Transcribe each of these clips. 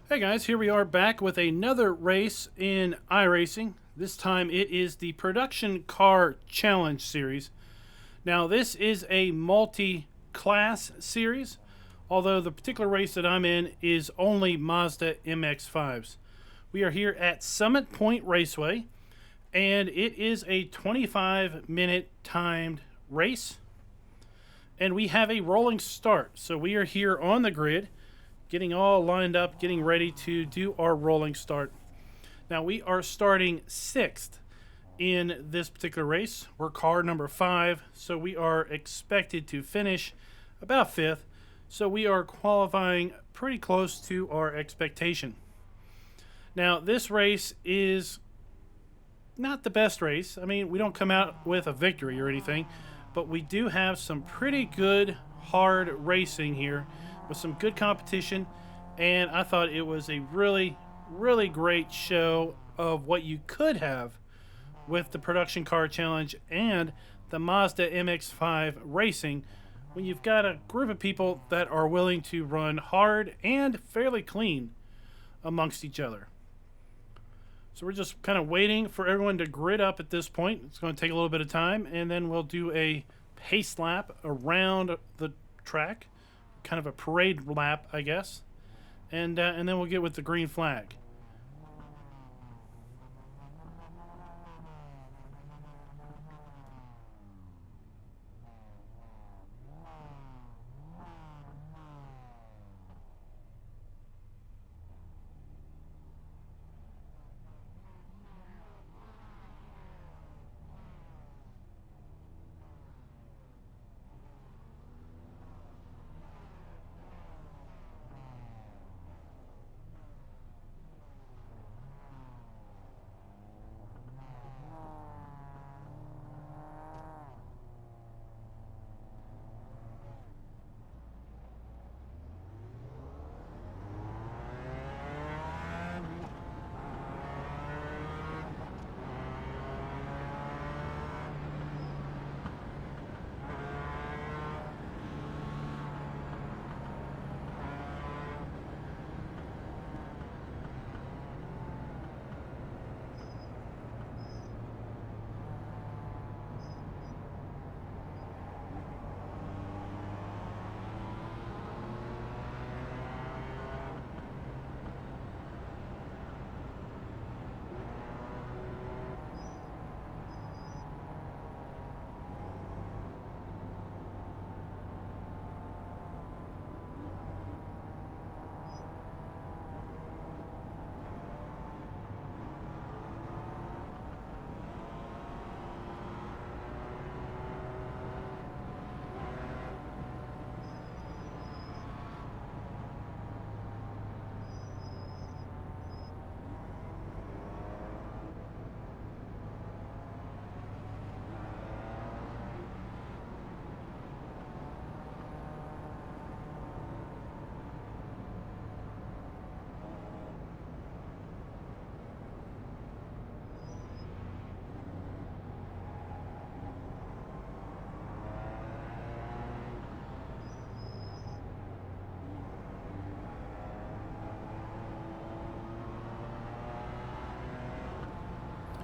Hey guys, here we are back with another race in iRacing. This time it is the Production Car Challenge series. Now this is a multi-class series, although the particular race that I'm in is only Mazda MX-5s. We are here at Summit Point Raceway, and it is a 25-minute timed race. And we have a rolling start, so we are here on the grid, getting all lined up, getting ready to do our rolling start. Now we are starting 6th in this particular race. We're car number 5, so we are expected to finish about 5th. So we are qualifying pretty close to our expectation. Now this race is not the best race. I mean, we don't come out with a victory or anything, but we do have some pretty good hard racing here with some good competition, and I thought it was a really great show of what you could have with the Production Car Challenge and the Mazda MX-5 racing when you've got a group of people that are willing to run hard and fairly clean amongst each other. So we're just kind of waiting for everyone to grid up at this point. It's going to take a little bit of time, and then we'll do a pace lap around the track, kind of a parade lap, I guess, and then we'll get with the green flag.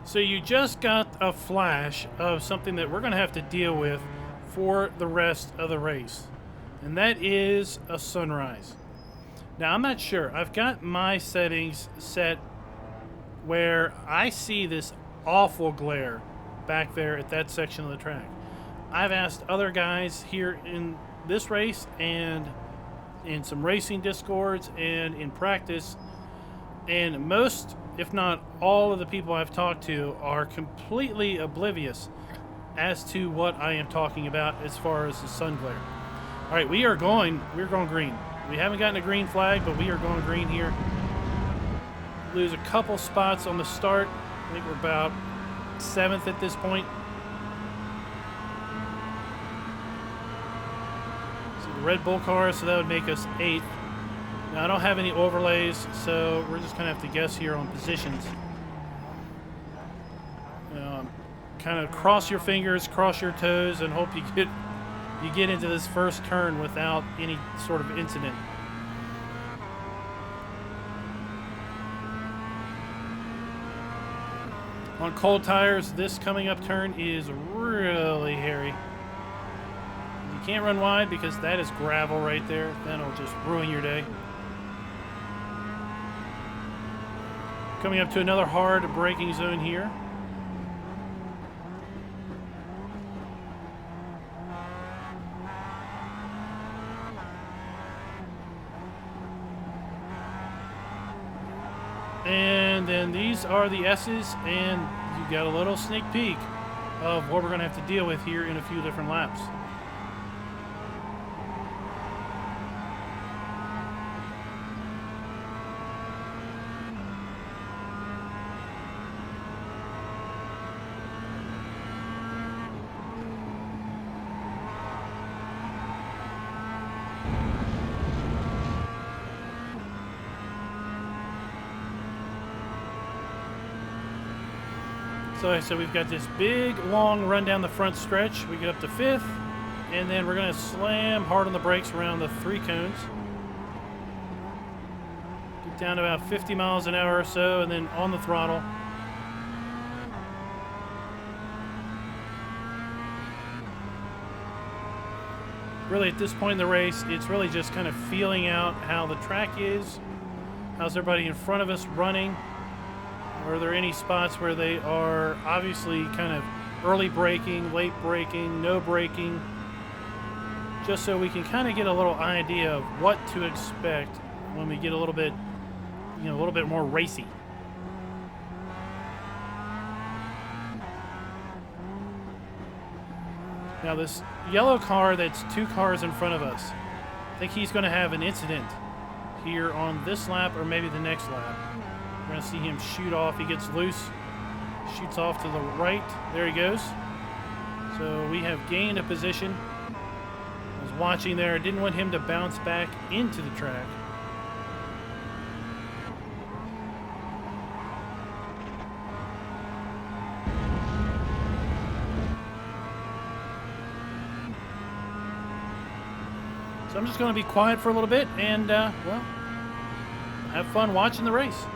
So you just got a flash of something that we're going to have to deal with for the rest of the race, and that is a sunrise. Now, I'm not sure. I've got my settings set where I see this awful glare back there at that section of the track. I've asked other guys here in this race and in some racing discords and in practice, and most, if not all, of the people I've talked to are completely oblivious as to what I am talking about as far as the sun glare. All right, we're going green. We haven't gotten a green flag, but we are going green here. Lose a couple spots on the start. I think we're about 7th at this point. So the Red Bull car, so that would make us 8th. Now, I don't have any overlays, so we're just going to have to guess here on positions. Kind of cross your fingers, cross your toes, and hope you get into this first turn without any sort of incident. On cold tires, this coming up turn is really hairy. You can't run wide because that is gravel right there. That'll just ruin your day. Coming up to another hard braking zone here. And then these are the S's, and you got a little sneak peek of what we're going to have to deal with here in a few different laps. So we've got this big, long run down the front stretch. We get up to 5th, and then we're going to slam hard on the brakes around the 3 cones. Get down to about 50 miles an hour or so, and then on the throttle. Really, at this point in the race, it's really just kind of feeling out how the track is. How's everybody in front of us running? Are there any spots where they are obviously kind of early braking, late braking, no braking? Just so we can kind of get a little idea of what to expect when we get a little bit, a little bit more racy. Now this yellow car that's 2 cars in front of us, I think he's going to have an incident here on this lap or maybe the next lap. We're going to see him shoot off. He gets loose, shoots off to the right. There he goes. So we have gained a position. I was watching there. I didn't want him to bounce back into the track. So I'm just going to be quiet for a little bit and, well, have fun watching the race.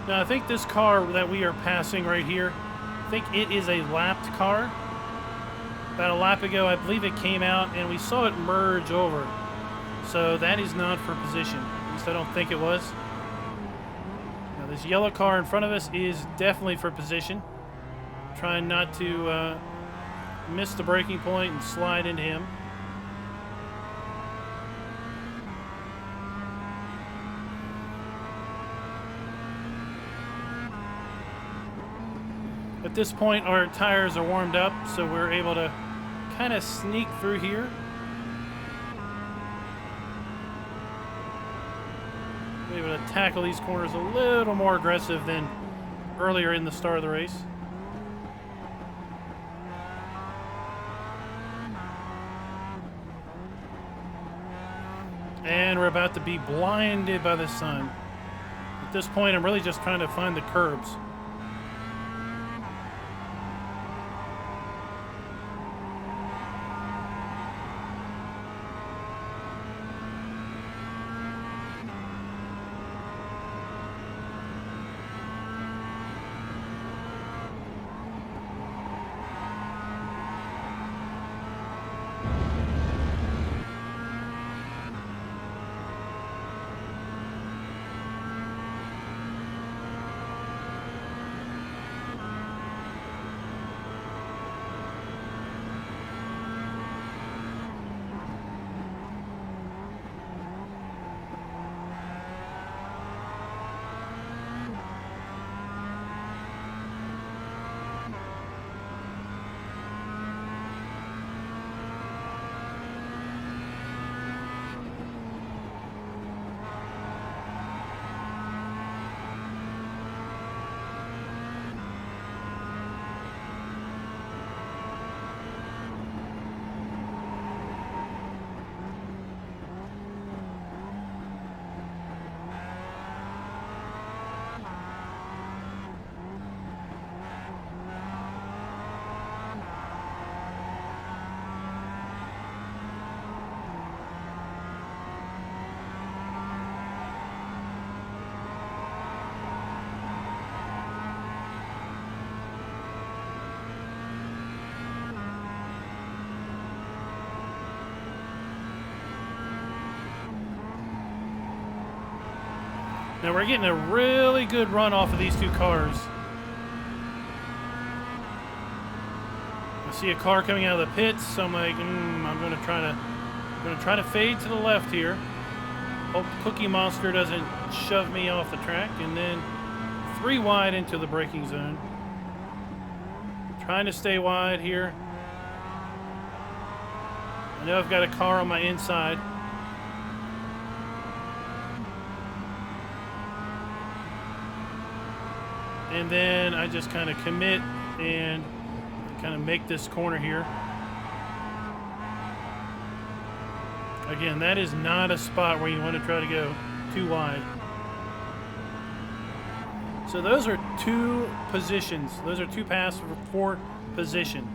Now, I think this car that we are passing right here, I think it is a lapped car. About a lap ago, I believe it came out, and we saw it merge over. So that is not for position. At least I don't think it was. Now, this yellow car in front of us is definitely for position. Trying not to miss the braking point and slide into him. At this point, our tires are warmed up, so we're able to kind of sneak through here. We're able to tackle these corners a little more aggressive than earlier in the start of the race. And we're about to be blinded by the sun. At this point, I'm really just trying to find the curbs. Now we're getting a really good run off of these two cars. I see a car coming out of the pits, so I'm like, I'm gonna try to fade to the left here. Hope Cookie Monster doesn't shove me off the track, and then 3 wide into the braking zone. Trying to stay wide here. I know I've got a car on my inside. And then I just kind of commit and kind of make this corner here. Again, that is not a spot where you want to try to go too wide. So those are 2 positions. Those are 2 passes for position.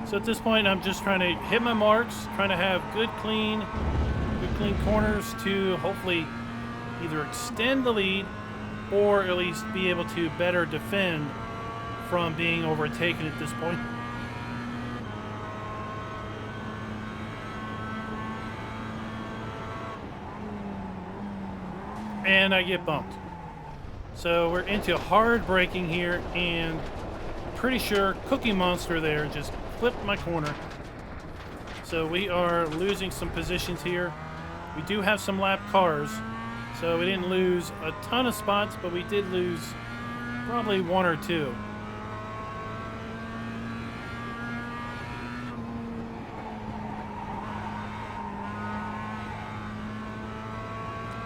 So at this point, I'm just trying to hit my marks, trying to have good clean corners to hopefully either extend the lead or at least be able to better defend from being overtaken at this point. And I get bumped. So we're into hard braking here, and pretty sure Cookie Monster there just flipped my corner. So we are losing some positions here. We do have some lap cars, so we didn't lose a ton of spots, but we did lose probably 1 or 2.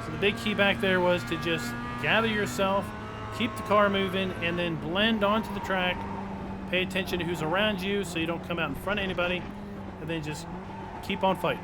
So the big key back there was to just gather yourself, keep the car moving, and then blend onto the track. Pay attention to who's around you so you don't come out in front of anybody, and then just keep on fighting.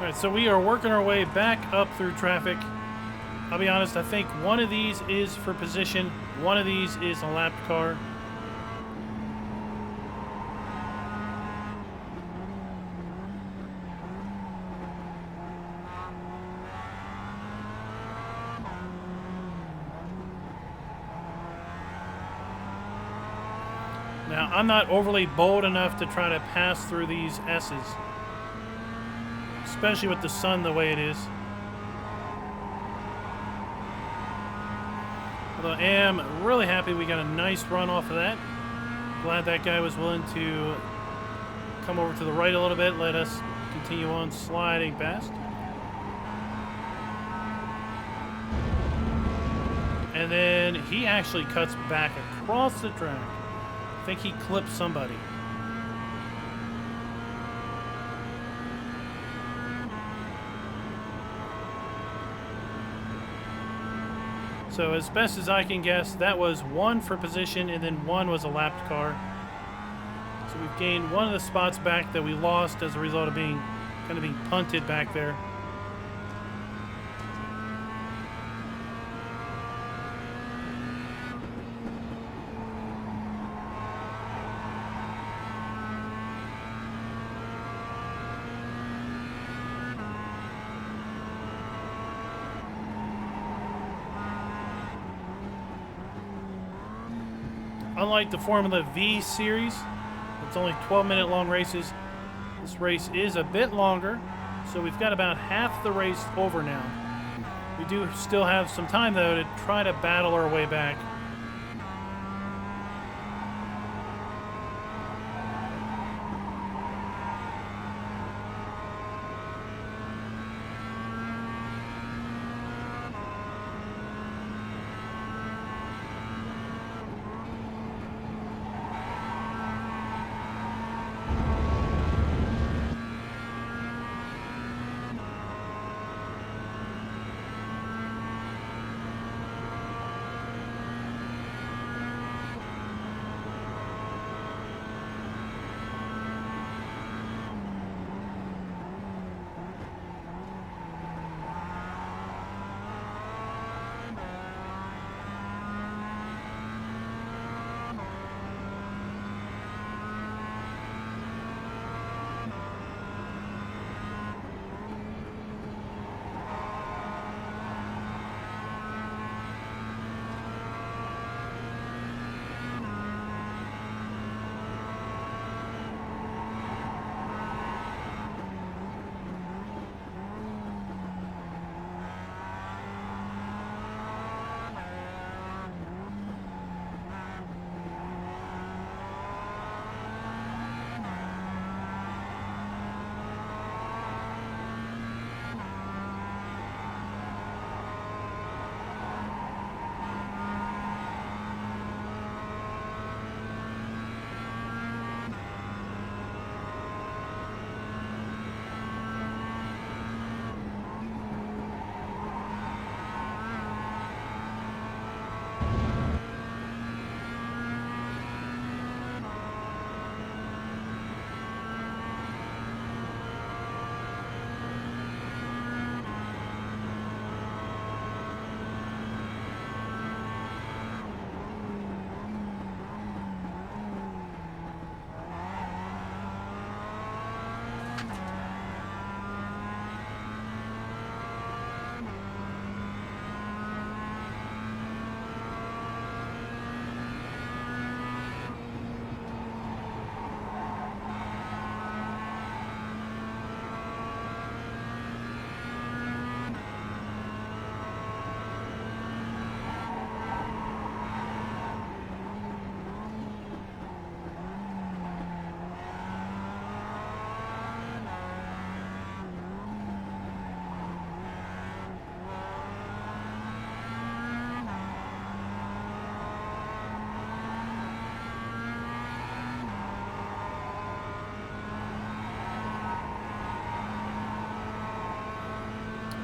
All right, so we are working our way back up through traffic. I'll be honest, I think one of these is for position, one of these is a lapped car. Now, I'm not overly bold enough to try to pass through these S's, especially with the sun the way it is. Although I am really happy we got a nice run off of that. Glad that guy was willing to come over to the right a little bit, let us continue on sliding past. And then he actually cuts back across the track. I think he clipped somebody. So as best as I can guess, that was one for position and then one was a lapped car. So we've gained one of the spots back that we lost as a result of being punted back there. Unlike the Formula V series, it's only 12-minute long races. This race is a bit longer, so we've got about half the race over now. We do still have some time, though, to try to battle our way back.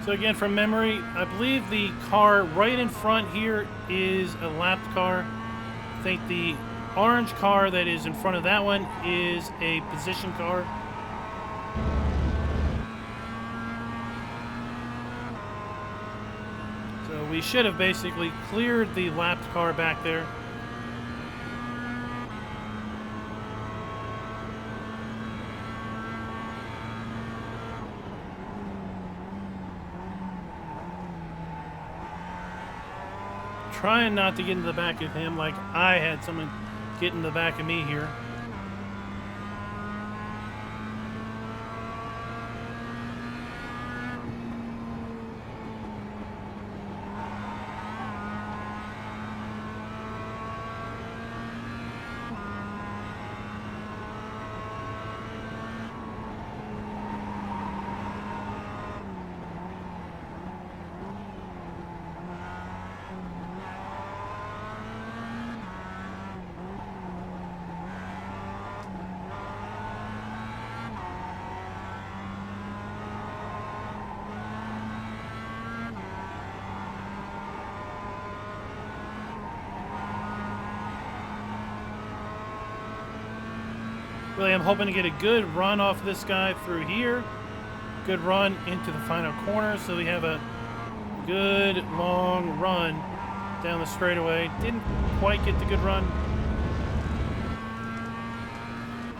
So again, from memory, I believe the car right in front here is a lapped car. I think the orange car that is in front of that one is a position car. So we should have basically cleared the lapped car back there. Trying not to get into the back of him like I had someone get in the back of me here. Really, I'm hoping to get a good run off this guy through here. Good run into the final corner, so we have a good long run down the straightaway. Didn't quite get the good run.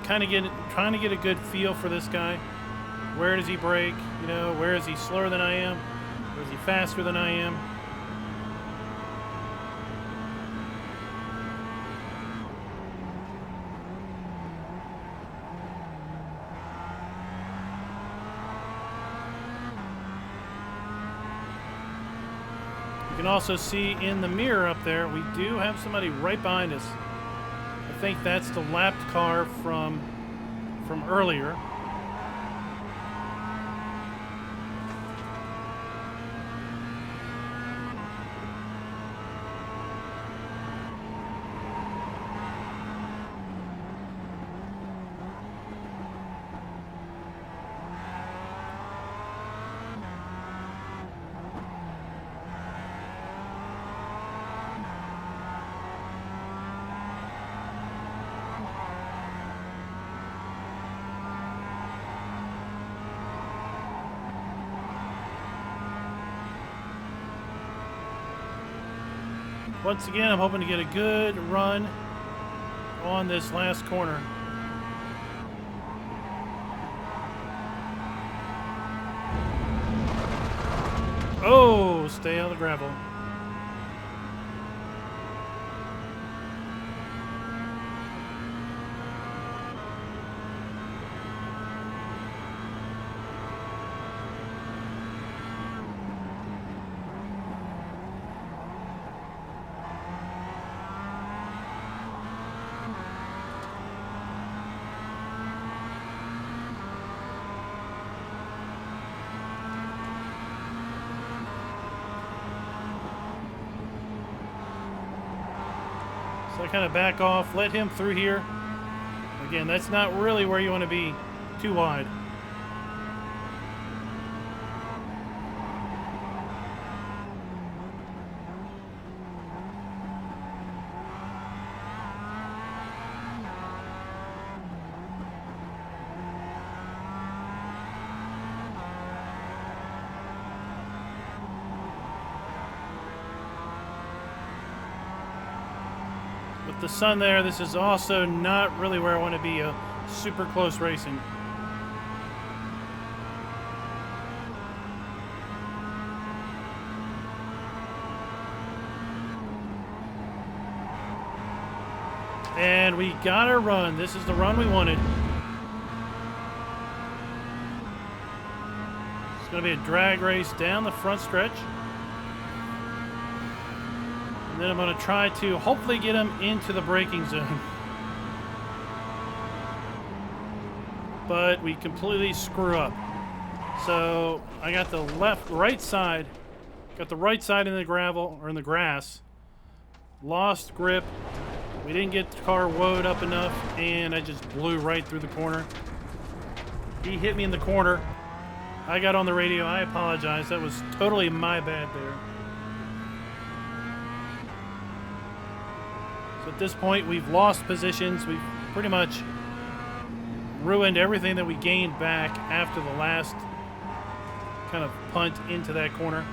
Trying to get a good feel for this guy. Where does he brake? You know, where is he slower than I am? Where is he faster than I am? You can also see in the mirror up there, we do have somebody right behind us. I think that's the lapped car from earlier. Once again, I'm hoping to get a good run on this last corner. Oh, stay on the gravel. So I kind of back off, let him through here. Again, that's not really where you want to be, too wide. With the sun there, this is also not really where I want to be, super close racing. And we got our run. This is the run we wanted. It's going to be a drag race down the front stretch. And then I'm going to try to hopefully get him into the braking zone. But we completely screw up. So I got the right side. Got the right side in the gravel, or in the grass. Lost grip. We didn't get the car woed up enough, and I just blew right through the corner. He hit me in the corner. I got on the radio. I apologize. That was totally my bad there. So at this point, we've lost positions. We've pretty much ruined everything that we gained back after the last kind of punt into that corner.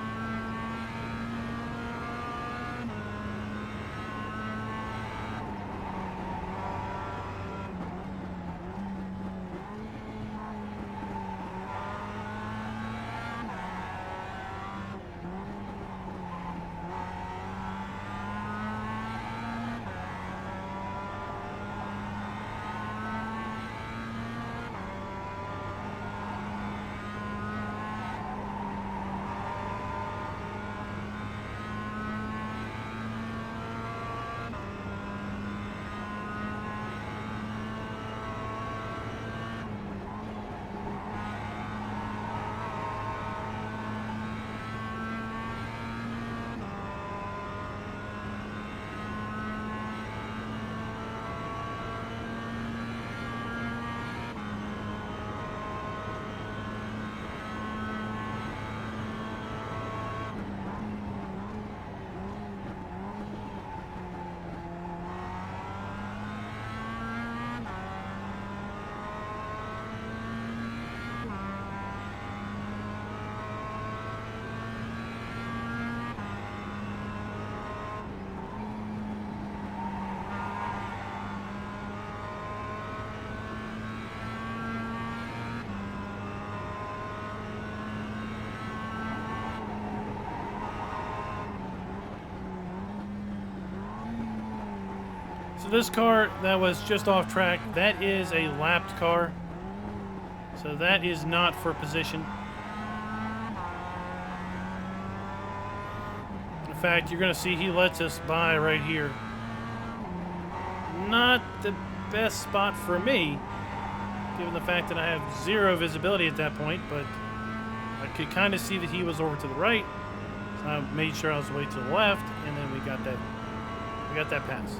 So this car that was just off track, that is a lapped car. So that is not for position. In fact, you're going to see he lets us by right here. Not the best spot for me, given the fact that I have zero visibility at that point, but I could kind of see that he was over to the right. So I made sure I was way to the left, and then we got that pass.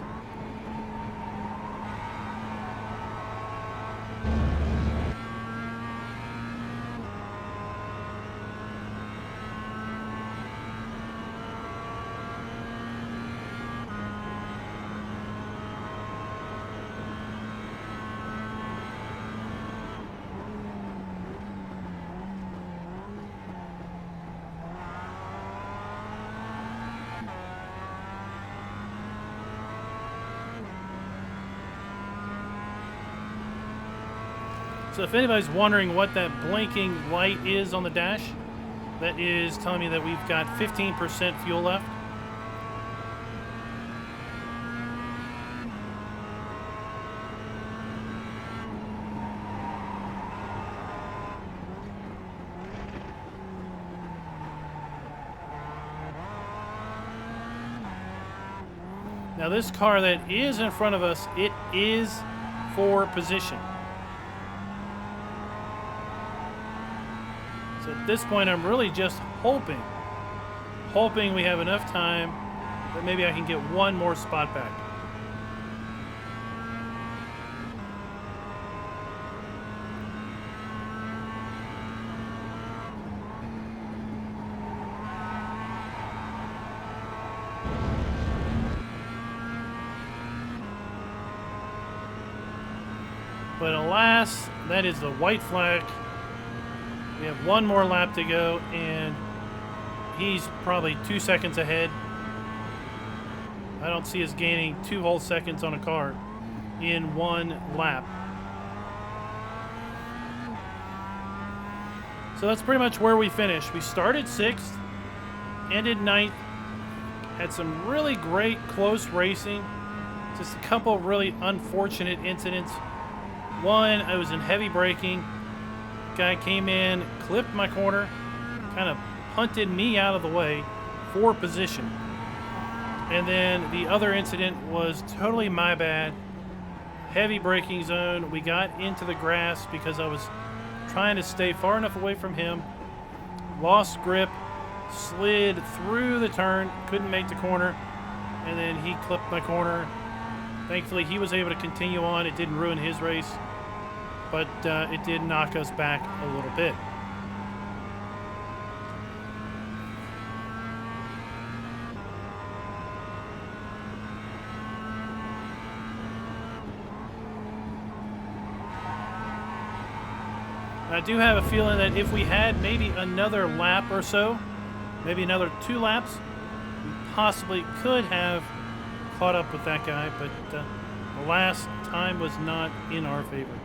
So if anybody's wondering what that blinking light is on the dash, that is telling me that we've got 15% fuel left. Now this car that is in front of us, it is for position. So at this point, I'm really just hoping we have enough time that maybe I can get one more spot back. But alas, that is the white flag. We have one more lap to go, and he's probably 2 seconds ahead. I don't see us gaining 2 whole seconds on a car in one lap. So that's pretty much where we finished. We started 6th, ended 9th, had some really great close racing, just a couple really unfortunate incidents. One, I was in heavy braking. Guy came in, clipped my corner, kind of punted me out of the way for position. And then the other incident was totally my bad. Heavy braking zone. We got into the grass because I was trying to stay far enough away from him. Lost grip, slid through the turn, couldn't make the corner, and then he clipped my corner. Thankfully, he was able to continue on. It didn't ruin his race, but it did knock us back a little bit. I do have a feeling that if we had maybe another lap or so, maybe another 2 laps, we possibly could have caught up with that guy, but the last time was not in our favor.